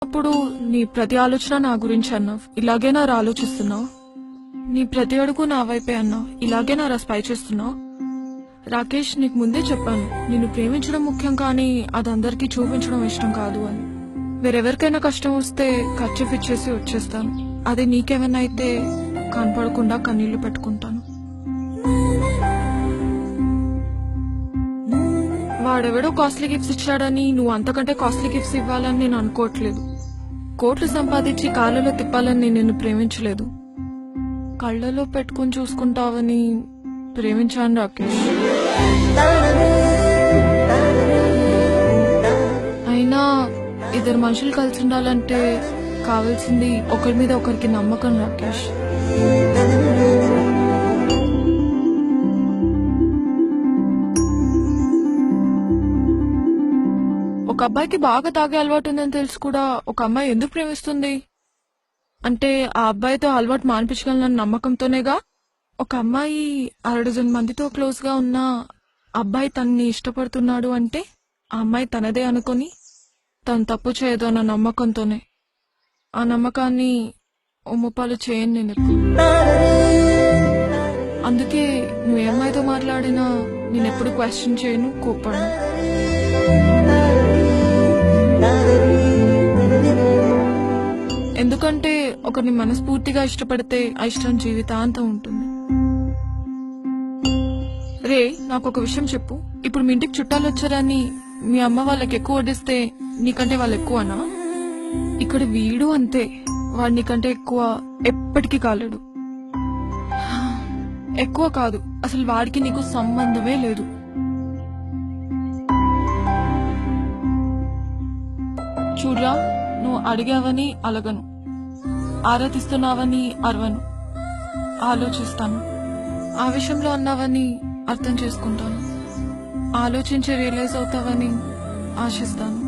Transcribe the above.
అప్పుడు నీ ప్రతి ఆలోచన నా గురించి అన్నావు. ఇలాగే నా ఆలోచిస్తున్నావు. నీ ప్రతి అడుగు నా వైపే అన్నావు. ఇలాగే నా స్పై చేస్తున్నావు. రాకేష్, నీకు ముందే చెప్పాను, నిన్ను ప్రేమించడం ముఖ్యం, కానీ అది అందరికీ చూపించడం ఇష్టం కాదు అని. వేరెవరికైనా కష్టం వస్తే ఖర్చు ఇచ్చేసి వచ్చేస్తాను. అదే నీకేమైనా అయితే కనపడకుండా కన్నీళ్లు పెట్టుకుంటాను. వాడెవడో కాస్ట్లీ గిఫ్ట్స్ ఇచ్చాడని నువ్వు అంతకంటే కాస్ట్లీ గిఫ్ట్స్ ఇవ్వాలని నేను అనుకోవట్లేదు. కోట్లు సంపాదించి కాళ్ళలో తిప్పాలని నేను నిన్ను ప్రేమించలేదు. కళ్ళలో పెట్టుకుని చూసుకుంటావని ప్రేమించాను రాకేష్. అయినా ఇద్దరు మనుషులు కలిసి ఉండాలంటే కావాల్సింది ఒకరి మీద ఒకరికి నమ్మకం రాకేష్. ఒక అబ్బాయికి బాగా తాగే అలవాటు ఉందని తెలుసు కూడా ఒక అమ్మాయి ఎందుకు ప్రేమిస్తుంది అంటే ఆ అబ్బాయితో అలవాటు మానిపించగలనన్న నమ్మకంతోనేగా. ఒక అమ్మాయి 6 మందితో క్లోజ్ గా ఉన్న అబ్బాయి తనని ఇష్టపడుతున్నాడు అంటే ఆ అమ్మాయి తనదే అనుకుని తను తప్పు చేయదు అన్న నమ్మకంతోనే. ఆ నమ్మకాన్ని ఒమ్ముపాలు చేయను నేను ఎప్పుడు. అందుకే నువ్వు ఏ అమ్మాయితో మాట్లాడినా నేనెప్పుడు క్వశ్చన్ చేయను, కోప్పడను. ఎందుకంటే ఒకరిని మనస్ఫూర్తిగా ఇష్టపడితే ఆ ఇష్టం జీవితాంతం ఉంటుంది. రే, నాకు ఒక విషయం చెప్పు. ఇప్పుడు మీ ఇంటికి చుట్టాలు వచ్చారని మీ అమ్మ వాళ్ళకి ఎక్కువ వడ్డిస్తే నీకంటే వాళ్ళు ఎక్కువనా? ఇక్కడ వీడు అంతే, వాడు నీకంటే ఎక్కువ ఎప్పటికీ కాలేడు. ఎక్కువ కాదు, అసలు వాడికి నీకు సంబంధమే లేదు. చూడ్రా, నువ్వు అడిగావని అలగను, ఆరాధిస్తున్నావని అరవను, ఆలోచిస్తాను. ఆ విషయంలో అన్నావని అర్థం చేసుకుంటాను, ఆలోచించి రియలైజ్ అవుతావని ఆశిస్తాను.